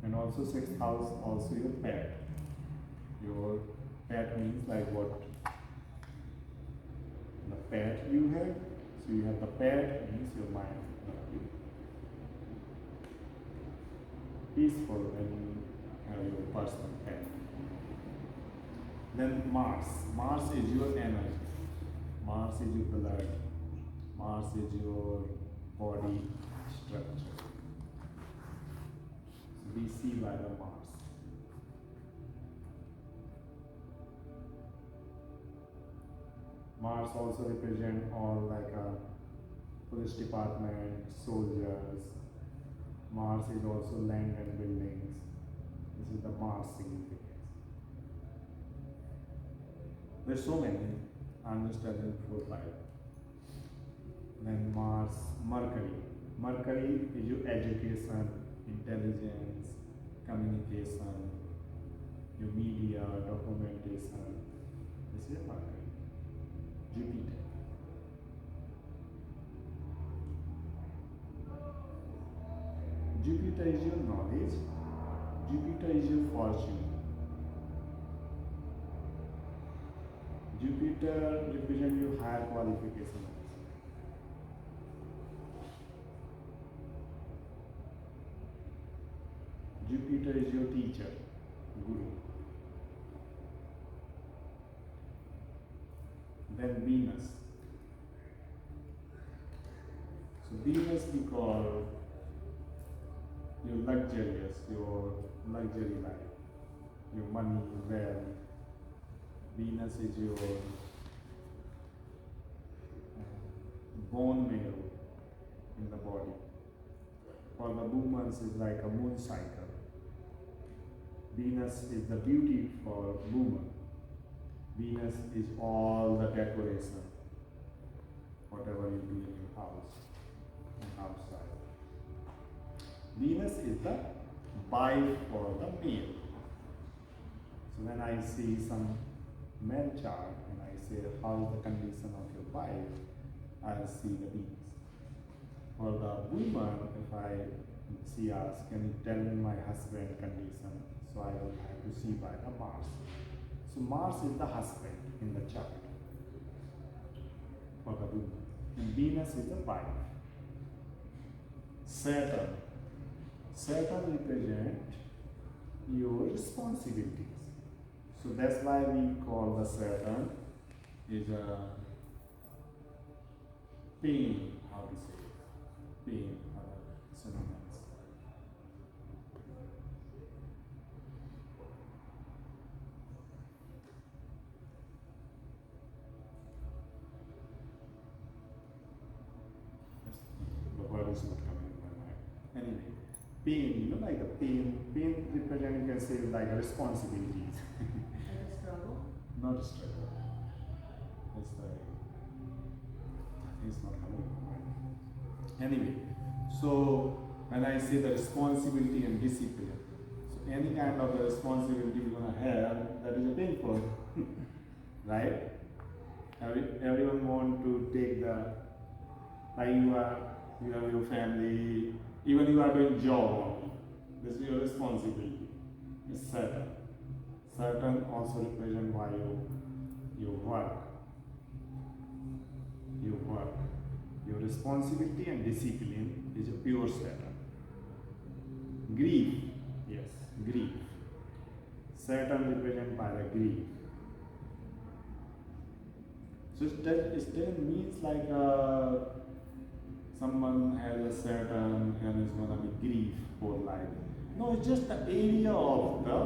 And also 6th house, also your pet. Your pet means like what? The pet you have. So you have the pet means your mind will be peaceful when you have your personal pet. Then Mars. Mars is your energy. Mars is your blood. Mars is your body structure. So we see by the Mars. Mars also represent all like a police department, soldiers. Mars is also land and buildings. This is the Mars significance. There's so many. I'm just telling 4 or 5. Then Mars, Mercury. Mercury is your education, intelligence, communication, your media, documentation. This is Mercury. Jupiter. Jupiter is your knowledge. Jupiter is your fortune. Jupiter represents your higher qualification. Jupiter is your teacher, Guru. Then Venus. So Venus we call your luxurious, your luxury life, your money, wealth. Venus is your bone marrow in the body. For the women is like a moon cycle. Venus is the beauty for woman. Venus is all the decoration, whatever you do in your house and outside. Venus is the wife for the male. So when I see some male chart and I say how is the condition of your wife, I'll see the Venus. For the woman, she asks, can you tell me my husband condition? So I will have to see by the Mars. So Mars is the husband in the chart for the woman. And Venus is the wife. Saturn. Saturn represents your responsibilities. So that's why we call the Saturn is a pain, how to say it? Pain, synonyms. The word is not coming in my mind. Anyway, pain, you know, like the pain represent, you can say like a responsibilities. And a struggle. Not a struggle. It's like, it's not coming in my mind. Anyway, so when I say the responsibility and discipline, so any kind of the responsibility you're gonna have, that is a painful, right? Everyone want to take the, like you have your family, even you are doing job only. This is your responsibility. It's Saturn. Saturn also represent why you work. You work. Your responsibility and discipline is a pure Saturn. Grief, yes, grief. Saturn represent by the grief. So it means like someone has a Saturn and is gonna be grief for life. No, it's just the area of the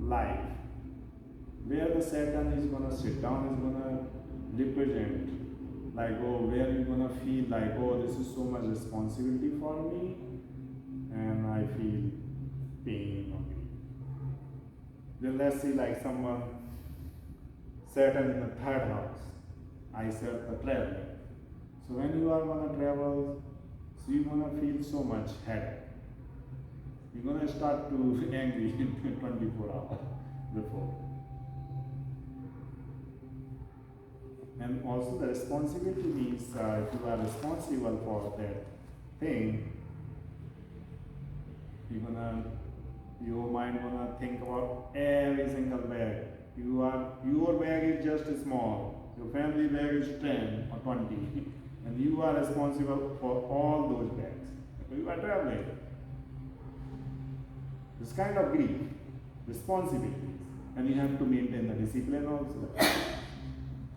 life where the Saturn is gonna sit down, is gonna represent like, oh, where you're gonna feel like, oh, this is so much responsibility for me, and I feel pain or grief. Then let's see like someone Saturn in the third house. I said the traveling. So when you are gonna travel, so you're gonna feel so much headache. You're gonna start to angry in 24 hours before. And also the responsibility means if you are responsible for that thing, your mind gonna think about every single bag. Your bag is just small. Your family bag is 10 or 20, and you are responsible for all those bags. You are traveling. This kind of grief, responsibilities, and you have to maintain the discipline also.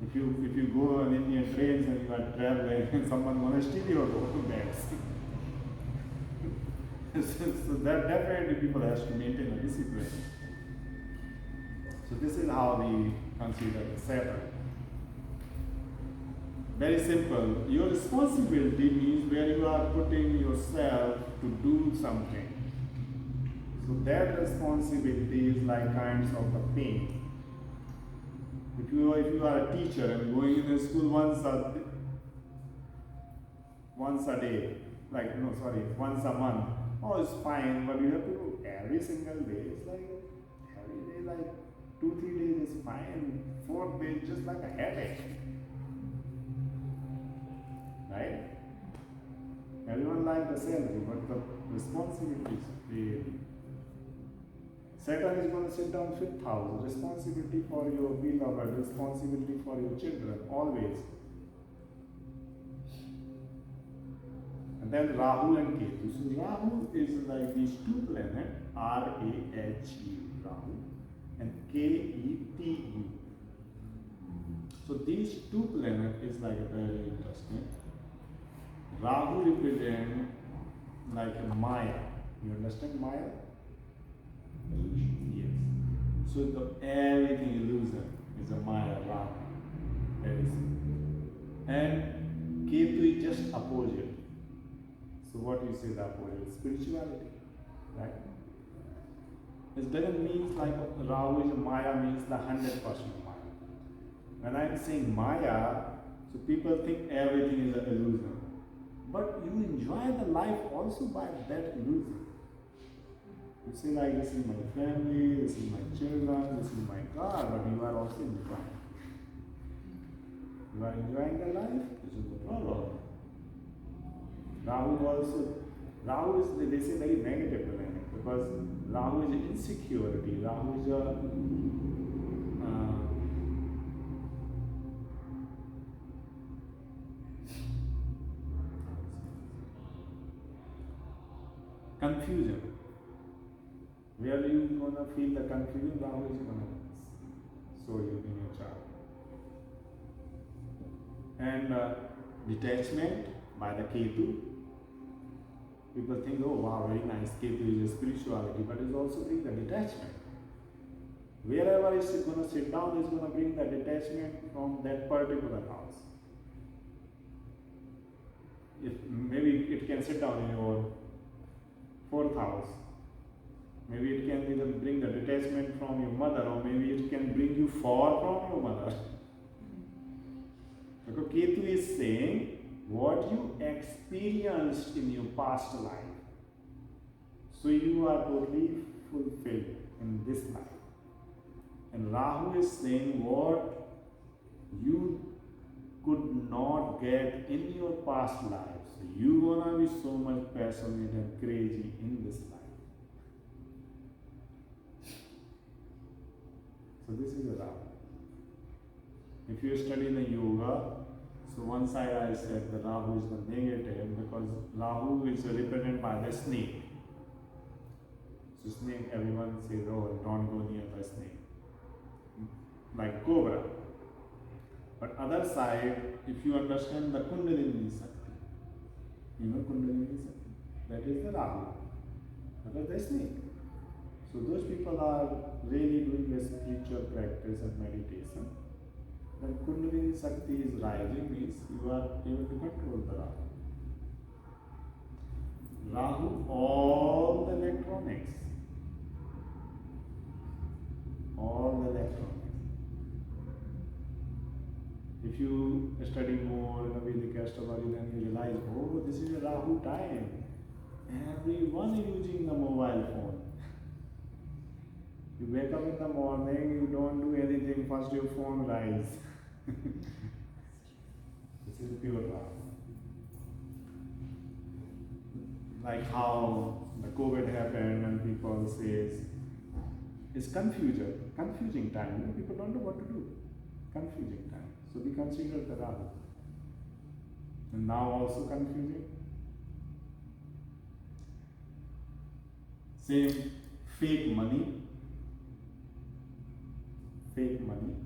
If you go on Indian trains and you are traveling, and someone gonna steal your bags. So that definitely people has to maintain a discipline. So this is how we consider the Saturn. Very simple. Your responsibility means where you are putting yourself to do something. So that responsibility is like kinds of the pain. If you are a teacher and going in a school once a day, once a month, oh, it's fine, but you have to do every single day. It's like every day, like 2-3 days is fine. 4th day is just like a headache, right? Everyone likes the salary, but the responsibility is really. Saturn is going to sit down 5th house. Responsibility for your beloved, responsibility for your children, always. And then Rahu and Ketu. So Rahu is like these two planets, R-A-H-U, Rahu, and K-E-T-U. So these two planets is like very interesting. Rahu represents like a Maya. You understand Maya? Illusion. Yes. So everything illusion is a Maya, Rahu. Very simple. And Ketu is just opposite. So what you say the opposite? Spirituality, right? It doesn't mean like Rahu is Maya means the 100% Maya. When I'm saying Maya, so people think everything is an illusion. But you enjoy the life also by that illusion. You say like, this is my family, this is my children, this is my car, but you are also enjoying. You are enjoying the life, this is the problem. Rahu is, they say, very negative planet because Rahu is insecurity. Rahu is a confusion. Where you gonna feel the confusion, Rahu is gonna show you in your chart. And detachment by the Ketu. People think, oh wow, very nice, Ketu is a spirituality, but it's also bring the detachment. Wherever it's going to sit down, it's going to bring the detachment from that particular house. Maybe it can sit down in your 4th house. Maybe it can even bring the detachment from your mother, or maybe it can bring you far from your mother. Because Ketu is saying, what you experienced in your past life. So you are totally fulfilled in this life. And Rahu is saying what you could not get in your past life. So you gonna be so much passionate and crazy in this life. So this is a Rahu. If you study the yoga, so one side I said the Rahu is the negative because Rahu is represented by the snake. So snake, everyone says, oh, don't go near the snake. Like cobra. But other side, if you understand the Kundalini Shakti, you know Kundalini Shakti, that is the Rahu, that is the snake. So those people are really doing a spiritual practice and meditation. When Kundalini Shakti is rising, means you are able to control the Rahu. Rahu, all the electronics. All the electronics. If you study more in the Vedic Astrology, then you realize, oh, this is a Rahu time. Everyone is using the mobile phone. You wake up in the morning, you don't do anything, first your phone rise. This is pure Rahu. Like how the COVID happened and people says, it's confusing time. You know, people don't know what to do. Confusing time. So we consider the Rahu. And now also confusing. Same fake money. Fake money.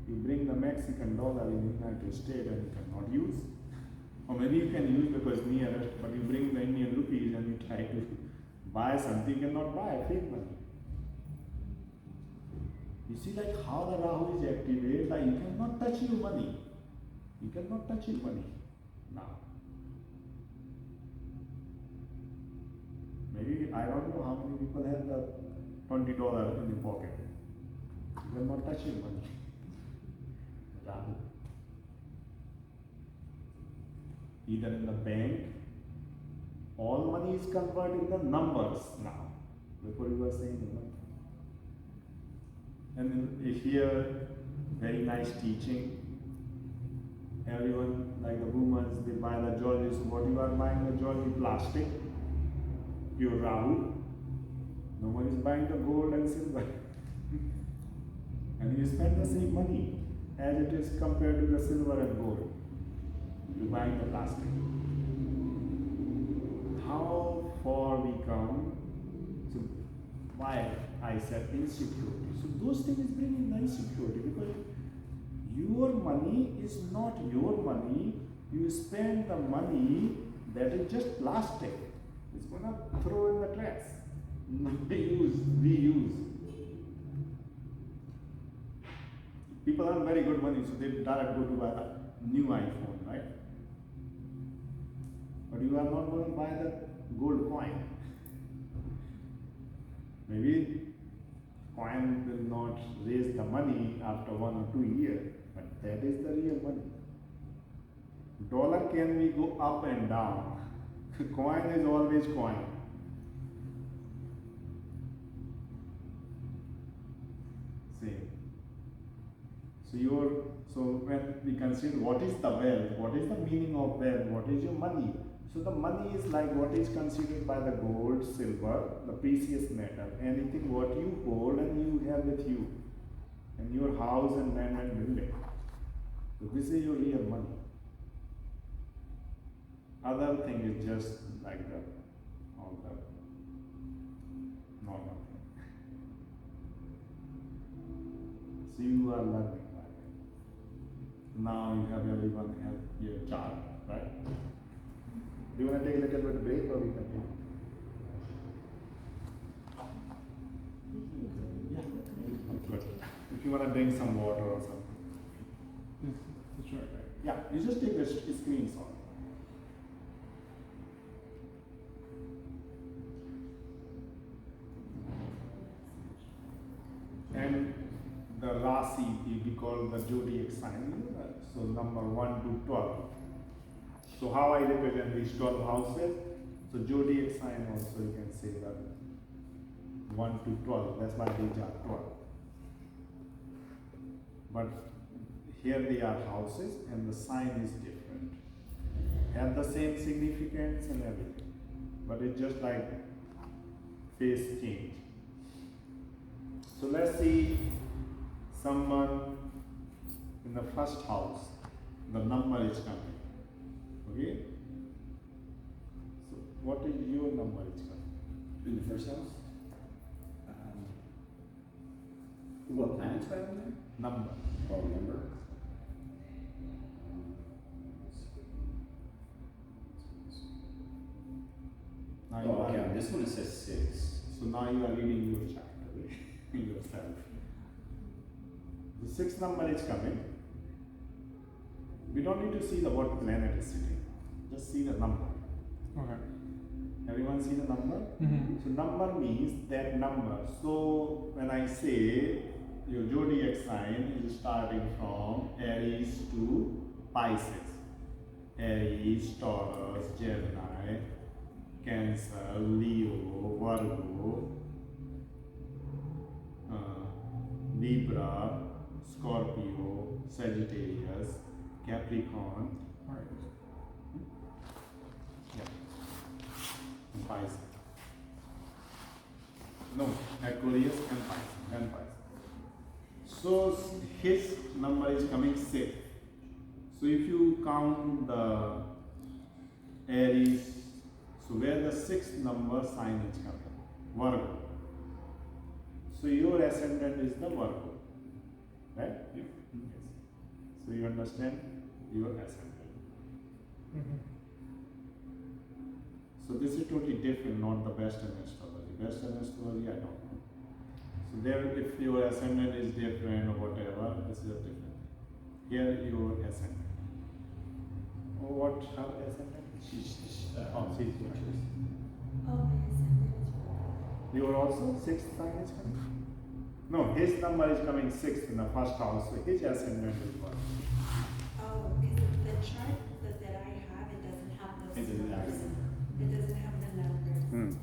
You bring the Mexican dollar in the United States and you cannot use. Or maybe you can use because it's nearest, but you bring the Indian rupees and you try to buy something, you cannot buy fake money. You see like how the Rahu is activated, like you cannot touch your money. You cannot touch your money now. Maybe, I don't know how many people have the $20 in the pocket. You cannot touch your money. Rahu. Either in the bank, all money is converted in the numbers now. Before you were saying, you know. And here, very nice teaching. Everyone, like the women, they buy the jewelry. So what you are buying the jewelry? Plastic, pure Rahu. No one is buying the gold and silver. And you spend the same money as it is compared to the silver and gold. You buying the plastic. How far we come? So why I said insecurity. So those things bring the insecurity because your money is not your money. You spend the money that is just plastic. It's gonna throw in the trash. Not reuse. People earn very good money, so they direct go to buy the new iPhone, right? But you are not going to buy the gold coin. Maybe coin will not raise the money after 1 or 2 years, but that is the real money. Dollar can be go up and down. Coin is always coin. Same. So when we consider what is the wealth, what is the meaning of wealth, what is your money? So the money is like what is considered by the gold, silver, the precious metal, anything what you hold and you have with you, and your house and land and building. So this is your real money. Other thing is just like all the normal thing. So you are learning by it. Now you have everyone have your chart, right? Do you want to take a little bit of break or we continue? Yeah, good. If you want to drink some water or something. That's right. Yeah, you just take a screenshot. And the Rasi we call the zodiac sign. So number 1 to 12. So how I represent these 12 houses? So zodiac sign also you can say that 1 to 12. That's why these are 12. But here they are houses and the sign is different. Have the same significance and everything. But it's just like phase change. So let's see someone in the first house. The number is coming. Okay? So what is your number is coming? In the first house? What planets are in there? Number. Oh, number? Now you Oh, okay, are, on this one it says 6. so now you are reading your chart yourself. The sixth number is coming. We don't need to see the what planet is sitting. Just see the number. Okay. Everyone see the number? Mm-hmm. So number means that number. So when I say your zodiac sign is starting from Aries to Pisces. Aries, Taurus, Gemini, Cancer, Leo, Virgo, Libra, Scorpio, Sagittarius, Capricorn, Alright. and Pisces. No, Aquarius and Pisces. So his number is coming 6. So if you count the Aries, so where the sixth number sign is coming? Virgo. So your ascendant is the Virgo, right? Yes. So you understand your ascendant. Mm-hmm. So this is totally different, not the Western astrology. Western astrology, I don't know. So there, if your ascendant is different or whatever, this is a different thing. Here, your ascendant. Oh, what her ascendant? She's Oh, she's yours. Oh, my ascendant is You are also sixth sign is coming? No, his number is coming sixth in the first house, so his ascendant is what? Oh, because the chart that I have, it doesn't have those It doesn't have numbers. it. It doesn't have the numbers.